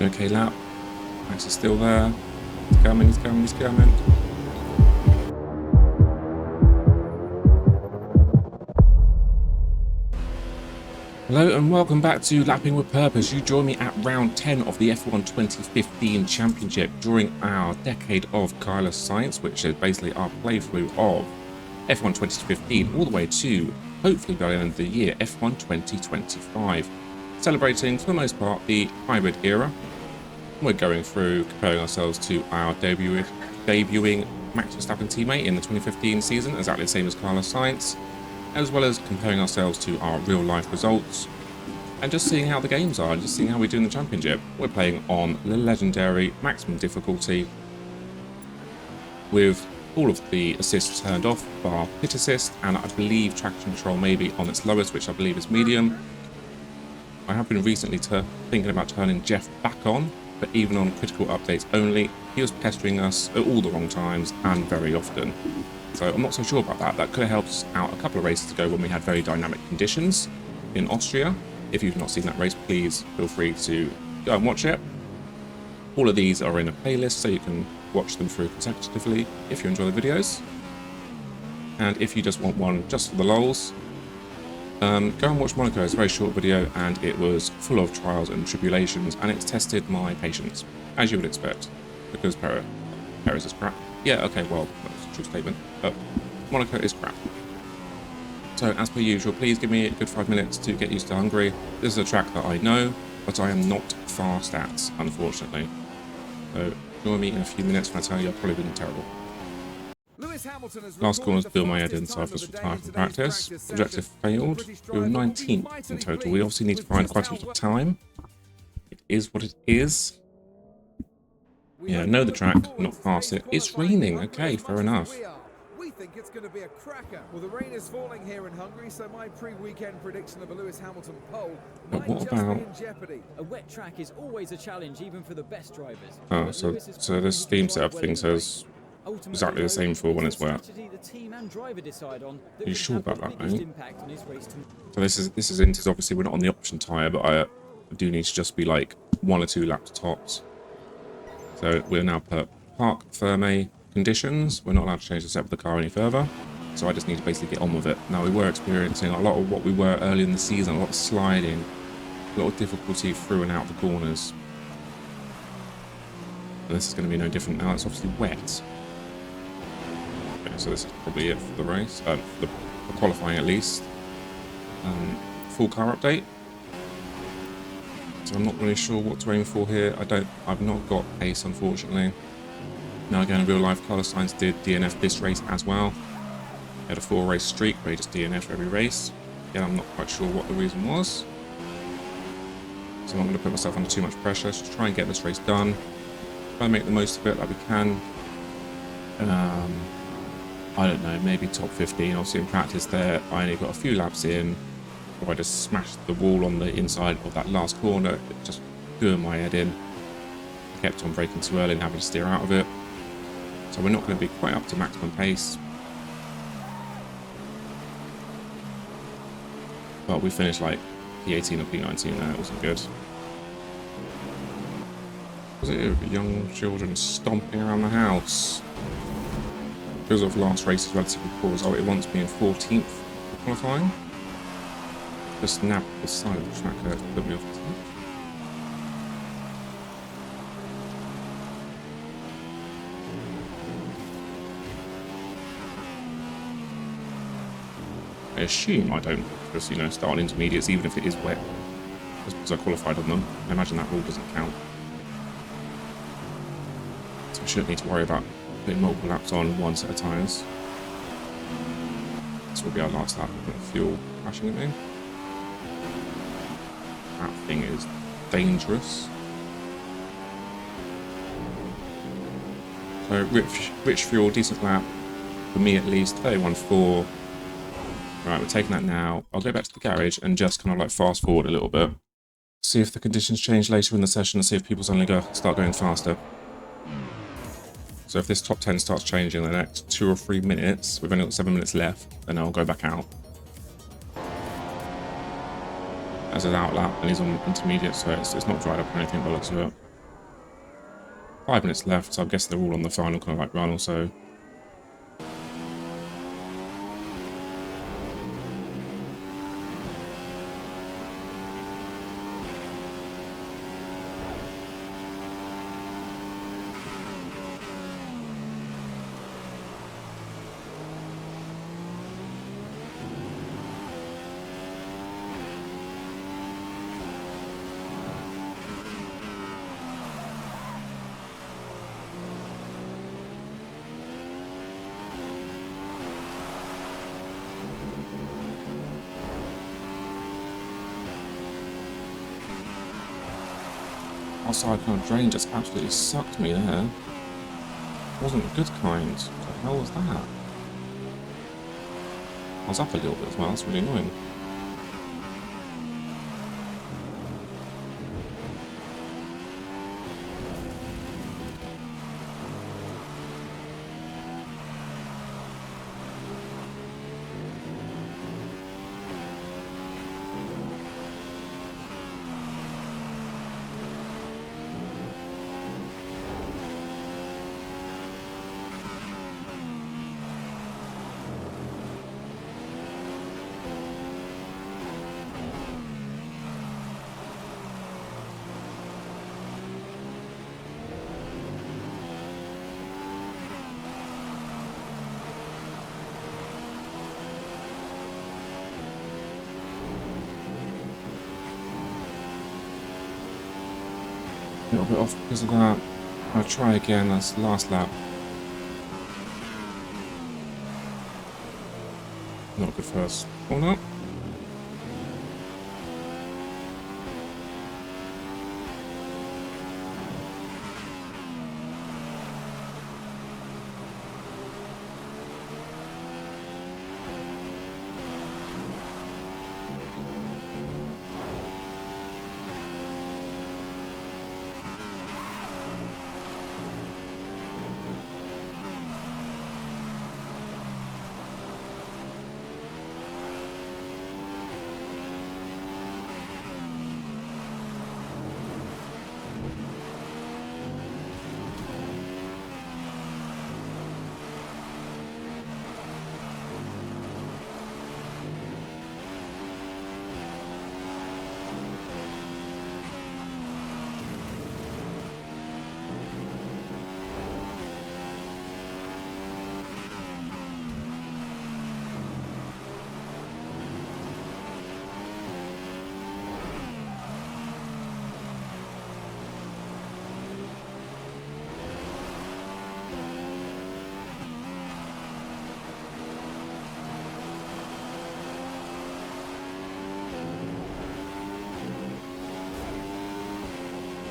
Okay, lap. Max is still there. He's coming, he's coming, he's coming. Hello and welcome back to Lapping with Purpose. You join me at round 10 of the F1 2015 Championship during our Decade of Carlos Sainz, which is basically our playthrough of F1 2015 all the way to, hopefully by the end of the year, F1 2025. Celebrating, for the most part, the hybrid era. We're going through comparing ourselves to our debuting Max Verstappen teammate in the 2015 season, exactly the same as Carlos Sainz, as well as comparing ourselves to our real life results and just seeing how the games are, just seeing how we do in the championship. We're playing on the legendary maximum difficulty with all of the assists turned off, bar pit assist, and I believe traction control maybe on its lowest, which I believe is medium. I have been recently thinking about turning Jeff back on, but even on critical updates only, he was pestering us at all the wrong times and very often. So I'm not so sure about that. That could have helped us out a couple of races ago when we had very dynamic conditions in Austria. If you've not seen that race, please feel free to go and watch it. All of these are in a playlist, so you can watch them through consecutively if you enjoy the videos. And if you just want one just for the lols, go and watch Monaco. It's a very short video and it was full of trials and tribulations, and it's tested my patience, as you would expect, because Paris is crap. Yeah, okay, well, that's a true statement, but Monaco is crap. So, as per usual, please give me a good 5 minutes to get used to Hungary. This is a track that I know, but I am not fast at, unfortunately. So, join me in a few minutes when I tell you I've probably been terrible. Last corner's build my head in, so I've just retired from practice. Objective failed. We were 19th in total. We obviously need to find quite a lot of time. It is what it is. Yeah, know the track, not pass it. It's raining. Okay, fair enough. We think it's going to be a cracker. Well, the rain is falling here in Hungary, so my pre-weekend prediction of a Lewis Hamilton pole might just be in jeopardy. A wet track is always a challenge, even for the best drivers. Oh, so this Steam setup thing says exactly the same for when it's wet. Are you sure about that, mate? So this is into, obviously we're not on the option tyre, but I do need to just be like 1 or 2 laps tops. So we're now per park firme conditions. We're not allowed to change the setup of the car any further. So I just need to basically get on with it. Now we were experiencing a lot of what we were early in the season, a lot of sliding, a lot of difficulty through and out of the corners. And this is going to be no different now. It's obviously wet. Okay, so this is probably it for the race, for qualifying at least. Full car update. So I'm not really sure what to aim for here. I've not got pace, unfortunately. Now again, in real life, Carlos Sainz did DNF this race as well. He had a 4-race streak where he just DNF'd every race. Again, I'm not quite sure what the reason was. So I'm not going to put myself under too much pressure. Just try and get this race done. Try and make the most of it that we can. I don't know, maybe top 15. Obviously in practice there, I only got a few laps in. Or I just smashed the wall on the inside of that last corner, just doing my head in. I kept on braking too early and having to steer out of it. So we're not going to be quite up to maximum pace. But we finished like P18 or P19 there, it wasn't good. Was it young children stomping around the house? Because of last race's relatively poor result, it wants me in 14th for qualifying. Just nabbed the side of the track there to put me off the top. I assume I don't just, start on intermediates even if it is wet. Just because I qualified on them. I imagine that rule doesn't count. So I shouldn't need to worry about putting multiple laps on one set of tyres. This will be our last lap with fuel crashing at me. That thing is dangerous. So rich fuel, decent lap. For me at least, 31.4. Right, we're taking that now. I'll go back to the garage and just kind of like fast forward a little bit. See if the conditions change later in the session and see if people suddenly start going faster. So if this top 10 starts changing in the next 2 or 3 minutes, we've only got 7 minutes left, then I'll go back out. as an outlap, and he's on intermediate, so it's not dried up or anything by the looks of it. 5 minutes left, so I guess they're all on the final kind of like run or so. Outside kind of drain just absolutely sucked me there. Wasn't a good kind. What the hell was that? I was up a little bit as well, that's really annoying. A little bit off because of that. I'll try again, that's the last lap. Not good first. Oh no.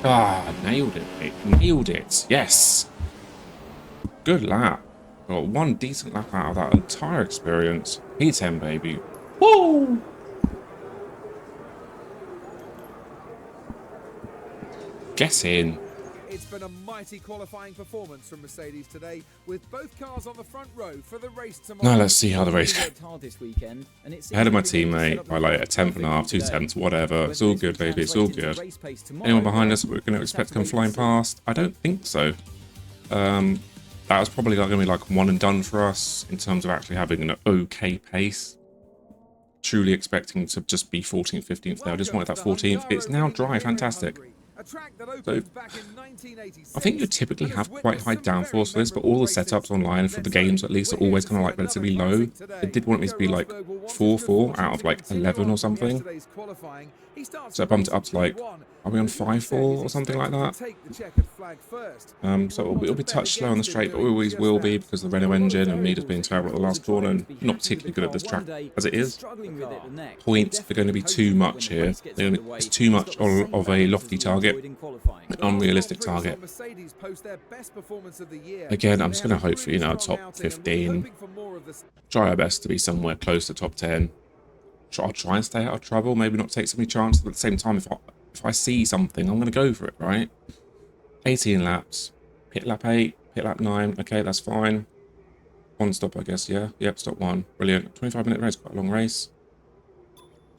Ah, nailed it, mate. Nailed it. Yes. Good lap. Got one decent lap out of that entire experience. P10, baby. Woo! Get in. It's been a mighty qualifying performance from Mercedes today, with both cars on the front row for the race tomorrow. Now let's see how the race goes. Ahead of my Ahead teammate by like a tenth and a half, 2 tenths, whatever. It's all good, baby. It's all good. Anyone behind us we're going to expect to come flying past? I don't think so. That was probably going to be like one and done for us in terms of actually having an okay pace. Truly expecting to just be 14th, 15th there. I just wanted that 14th. It's now dry, fantastic. So, I think you typically have quite high downforce for this, but all the setups online for the games at least are always kind of like relatively low. It did want me to be like 4-4 out of like 11 or something. So I bumped it up to like, are we on 5-4 or something like that? So it'll be a touch slow on the straight, but we always will be because of the Renault engine and me just being terrible at the last corner and not particularly good at this track as it is. Points are going to be too much here. It's too much of a lofty target, an unrealistic target. Again, I'm just going to hope for, you know, top 15. Try our best to be somewhere close to top 10. I'll try and stay out of trouble, maybe not take so many chances, but at the same time, if I see something, I'm going to go for it, right? 18 laps. Pit lap 8, pit lap 9. Okay, that's fine. One stop, I guess, yeah. Yep, stop 1. Brilliant. 25-minute race, quite a long race.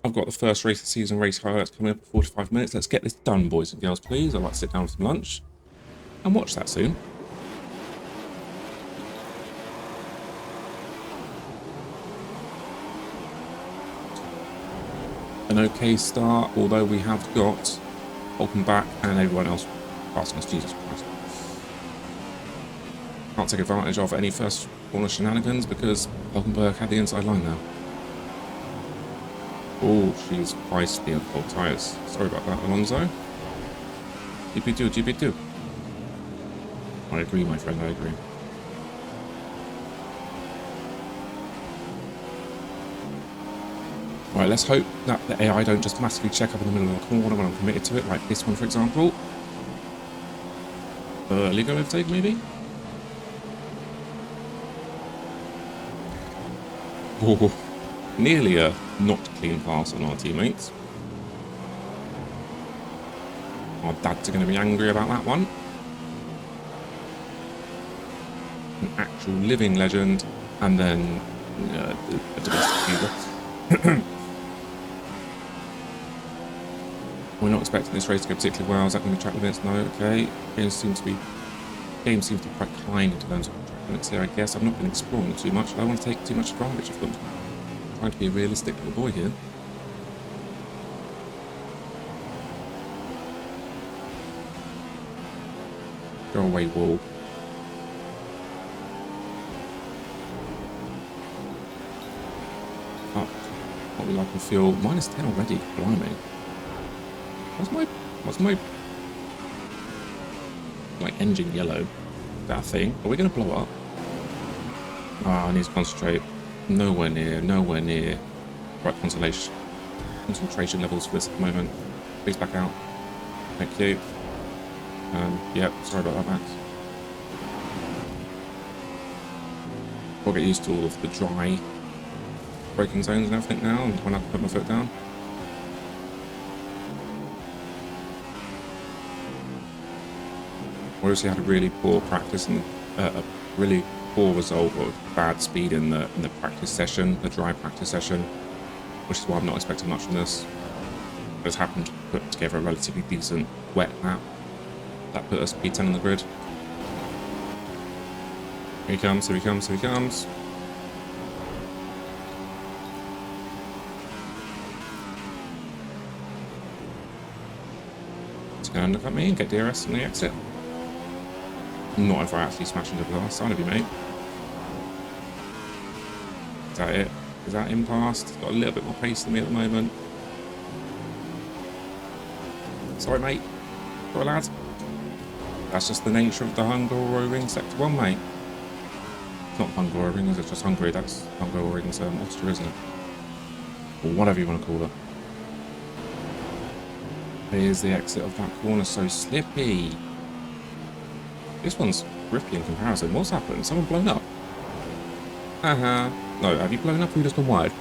I've got the first race of the season, race highlights coming up in 45 minutes. Let's get this done, boys and girls, please. I'd like to sit down for some lunch and watch that soon. An okay start, although we have got Hulkenberg and everyone else passing us. Jesus Christ. Can't take advantage of any first corner shenanigans because Hulkenberg had the inside line now. Oh, she's feisty on cold tyres. Sorry about that, Alonso. GP2, GP2. I agree, my friend, I agree. Right, let's hope that the AI don't just massively check up in the middle of the corner when I'm committed to it, like this one, for example. Legal overtake, maybe? Oh, nearly a not clean pass on our teammates. Our dads are going to be angry about that one. An actual living legend, and then a domestic user. We're not expecting this race to go particularly well. Is that going to be track limits? No, okay. Game seems to be quite kind in terms of track limits here, I guess. I've not been exploring too much. I don't want to take too much advantage of them. I'm trying to be a realistic little boy here. Go away, wall. Up. What we like to feel. -10 already. Blimey. What's my like engine yellow? Is that a thing? Are we gonna blow up? Ah, I need to concentrate. Nowhere near. Right, concentration levels for this at the moment. Please back out. Thank you. Yep, sorry about that, Max. I'll get used to all of the dry braking zones and everything now, and when I put my foot down. We obviously had a really poor practice and a really poor result of bad speed in the practice session, the dry practice session, which is why I'm not expecting much from this. I just happened to put together a relatively decent wet lap that put us P10 on the grid. Here he comes, here he comes, here he comes. He's going to look at me and get DRS on the exit. Not if I actually smash into the last side of you, mate. Is that it? Is that him past? He's got a little bit more pace than me at the moment. Sorry, mate. Sorry, lads. That's just the nature of the Hungary Sector 1, mate. It's not Hungary, is it? Just Hungary. That's Hungary's Austria, isn't it? Or whatever you want to call it. Here's the exit of that corner, so slippy. This one's grippy in comparison. What's happened? Someone blown up? No, have you blown up or you just gone wide?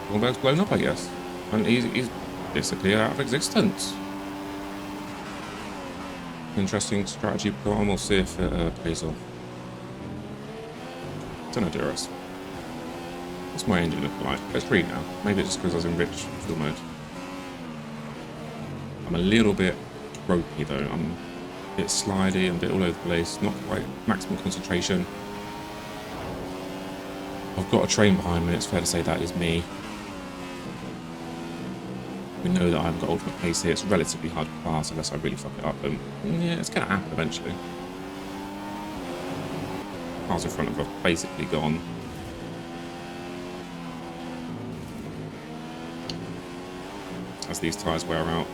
Hulkenberg's blown up, I guess. And he's disappeared out of existence. Interesting strategy put on. We'll see if it pays off. Don't know, DRS. What's my engine looking like? Let's read now. Maybe it's just because I was in rich fuel mode. I'm a little bit ropey though. I'm a bit slidey and a bit all over the place. Not quite maximum concentration. I've got a train behind me. It's fair to say that is me. We know that I've got ultimate pace here. It's relatively hard to pass unless I really fuck it up. And yeah, it's going to happen eventually. Cars in front of us basically gone. As these tyres wear out,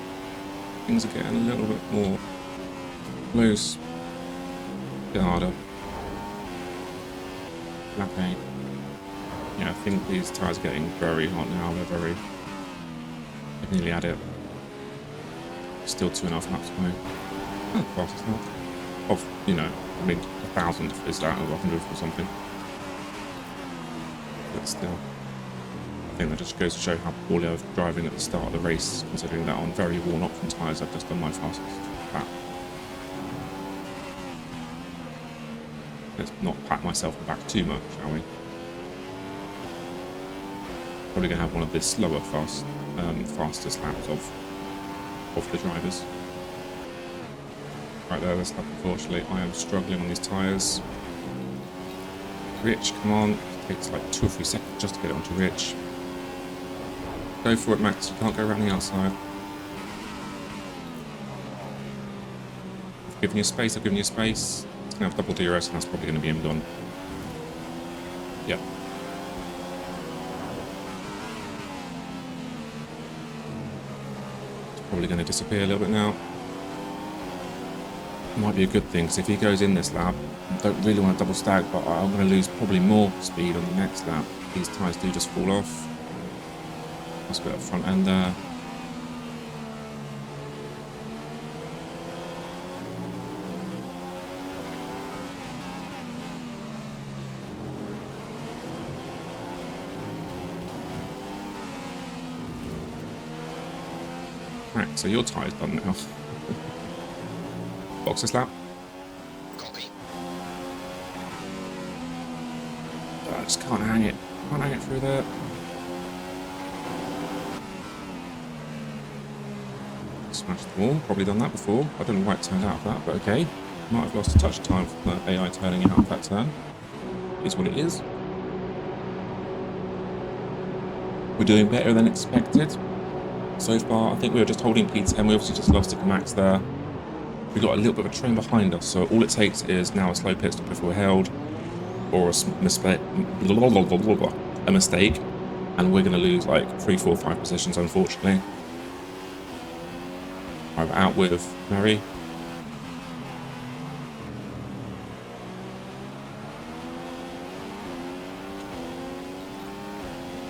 things are getting a little bit more loose, a bit harder. Lapping. Yeah, I think these tyres are getting very hot now. They've nearly had it. Still 2.5 laps away. Oh, fastest lap. Of, I mean, 1,000 is that, or 100 or something. But still, I think that just goes to show how poorly I was driving at the start of the race, considering that on very worn option tyres I've just done my fastest lap. Let's not pat myself on the back too much, shall we? Probably going to have one of the slower fast fastest laps of the drivers. Right there, this lap, unfortunately, I am struggling on these tyres. Rich, come on. It takes like 2 or 3 seconds just to get it onto Rich. Go for it, Max. You can't go around the outside. I've given you space, I've given you space. It's going to have double DRS, and that's probably going to be him gone. Yep. It's probably going to disappear a little bit now. Might be a good thing, because if he goes in this lap, I don't really want to double stack, but I'm going to lose probably more speed on the next lap. These tyres do just fall off. That's a bit up front end there. Right, so your tyre's done now. Box this lap. Copy. I just can't hang it. Can't hang it through there. Smashed the wall. Probably done that before. I don't know why it turned out of that, but okay. Might have lost a touch of time from the AI turning it out of that turn. Is what it is. We're doing better than expected. So far, I think we were just holding P10. We obviously just lost it to Max there. We got a little bit of a train behind us, so all it takes is now a slow pit stop if we're held, or a mistake, and we're going to lose like 3, 4, 5 positions, unfortunately. I'm out with Mary.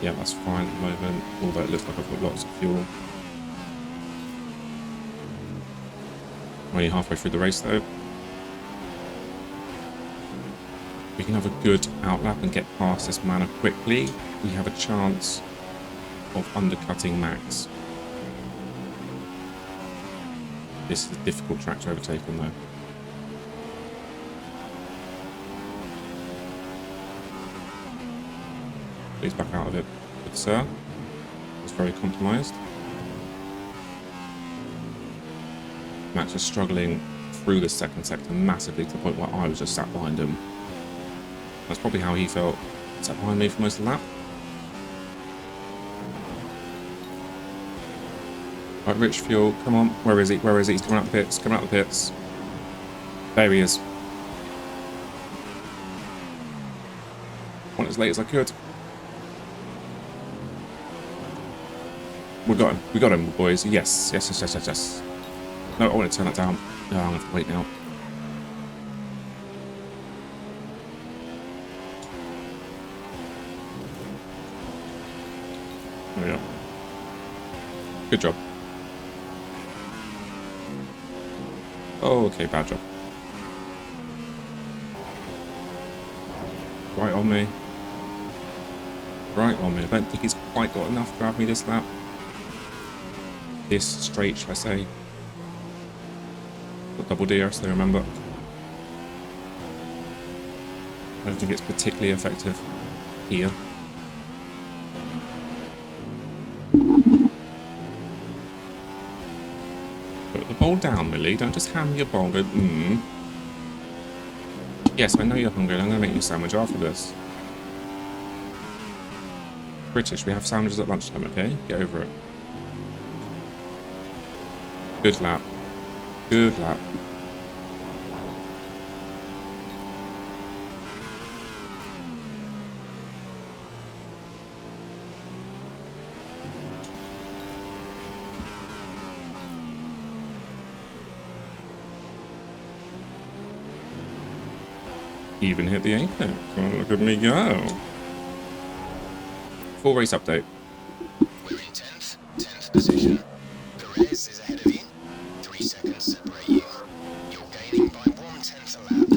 Yeah, that's fine at the moment, although it looks like I've got lots of fuel. Only halfway through the race though. We can have a good outlap and get past this manor quickly. We have a chance of undercutting Max. This is a difficult track to overtake on though. Please back out of it, good sir. It's very compromised. Max was struggling through the second sector massively to the point where I was just sat behind him. That's probably how he felt, sat behind me for most of the lap. Right, Rich Fuel, come on. Where is he? Where is he? He's coming out the pits. Coming out the pits. There he is. Went as late as I could. We got him. We got him, boys. Yes. Yes, yes, yes, yes, yes. No, I want to turn that down. No, I'm going to have to wait now. There we go. Good job. Oh, okay, bad job. Right on me. Right on me. I don't think he's quite got enough to grab me this lap. This straight, shall I say. Got double DRS there, remember. I don't think it's particularly effective here. Put the bowl down, Millie. Don't just ham your bowl and go, Yes, I know you're hungry. I'm going to make you a sandwich after this. British, we have sandwiches at lunchtime, okay? Get over it. Good lap. Good lap. Even hit the apex. Oh, look at me go. Full race update. We're in 10th position. Perez is ahead of you. 3 seconds separate you. You're gaining by 1/10 a lap.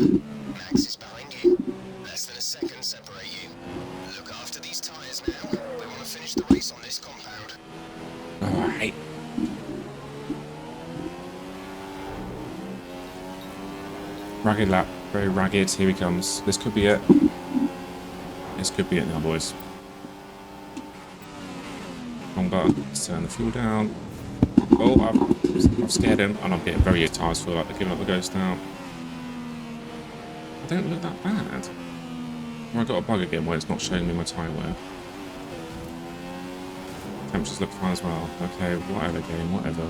Max is behind you. Less than a second separate you. Look after these tyres now. We want to finish the race on this compound. Alright. Ragged lap. Very ragged. Here he comes. This could be it. This could be it now, boys. Wrong button. Let's turn the fuel down. Oh, I've scared him, and I'm getting very tired. Feel like they're giving up the ghost now. I don't look that bad. Or I got a bug again where it's not showing me my tyre wear. Temperatures look fine as well. Okay, whatever game, whatever.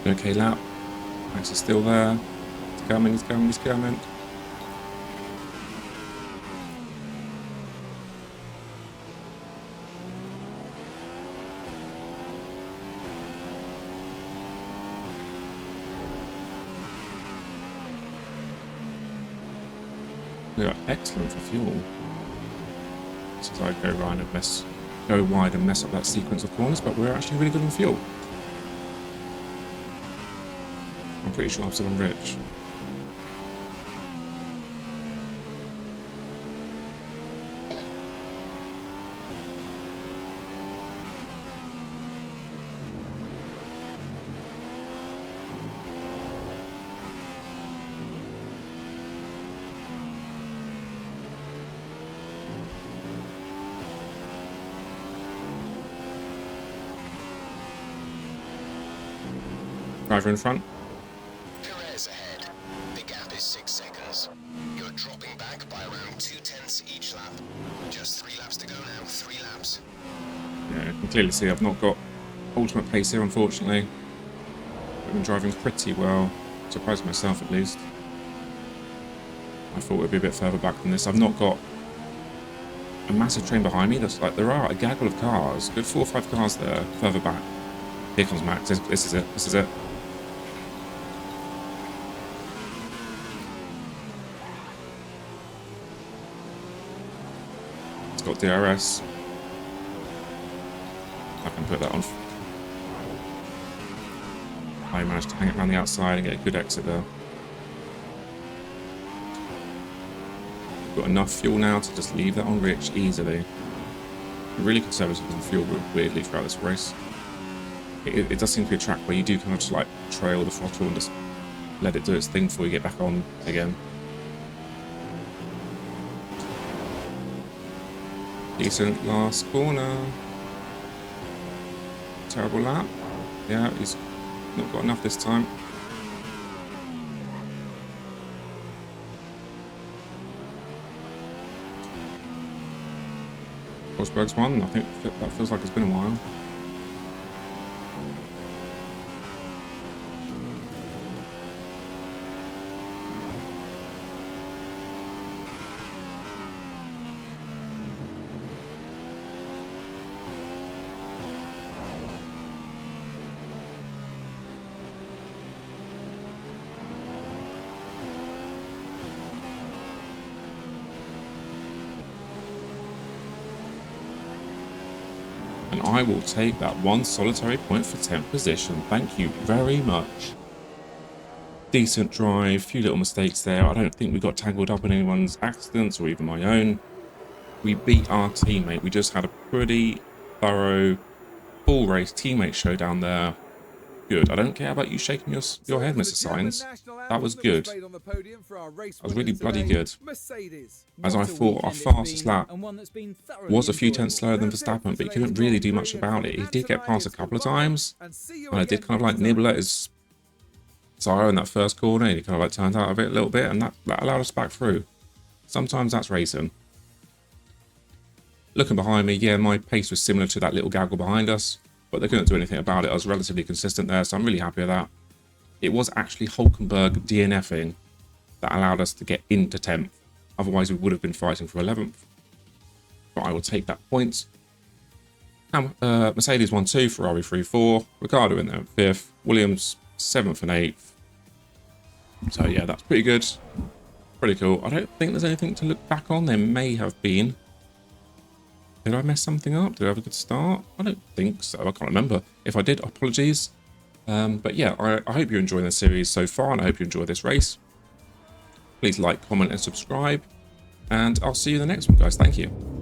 Okay, lap. Max is still there. He's coming, he's coming, he's coming. We are excellent for fuel. So I go wide and mess up that sequence of corners, but we're actually really good on fuel. I'm pretty sure I'm still on rich. Driver in front. Perez ahead. The gap is 6 seconds. You're dropping back by around 2/10 each lap. Just 3 laps to go now. 3 laps. Yeah, you can clearly see I've not got ultimate pace here, unfortunately. I've been driving pretty well. Surprised myself, at least. I thought it would be a bit further back than this. I've not got a massive train behind me. That's like, there are a gaggle of cars. Good 4 or 5 cars there, further back. Here comes Max. This is it. This is it. It's got DRS. I can put that on. I managed to hang it around the outside and get a good exit there. Got enough fuel now to just leave that on rich easily. Really conservative on fuel, weirdly, throughout this race. It does seem to be a track where you do kind of just like trail the throttle and just let it do its thing before you get back on again. Decent last corner. Terrible lap. Yeah, he's not got enough this time. Rosberg's won. I think that feels like it's been a while. And I will take that one solitary point for 10th position. Thank you very much. Decent drive, few little mistakes there. I don't think we got tangled up in anyone's accidents or even my own. We beat our teammate. We just had a pretty thorough, full race teammate showdown there. Good. I don't care about you shaking your head, Mr. Sainz. That was good. That was really bloody good. As I thought, our fastest lap was a few tenths slower than Verstappen, but he couldn't really do much about it. He did get past a couple of times, and I did kind of like nibble at his tyre in that first corner, and he kind of like turned out of it a little bit, and that allowed us back through. Sometimes that's racing. Looking behind me, yeah, my pace was similar to that little gaggle behind us, but they couldn't do anything about it. I was relatively consistent there, so I'm really happy with that. It was actually Hulkenberg DNFing that allowed us to get into 10th. Otherwise, we would have been fighting for 11th. But I will take that point. Mercedes 1-2, Ferrari 3-4, Ricciardo in there 5th, Williams 7th and 8th. So yeah, that's pretty good. Pretty cool. I don't think there's anything to look back on. There may have been. Did I mess something up? Did I have a good start? I don't think so. I can't remember. If I did, apologies. But yeah, I hope you're enjoying the series so far, and I hope you enjoy this race. Please like, comment, and subscribe. And I'll see you in the next one, guys. Thank you.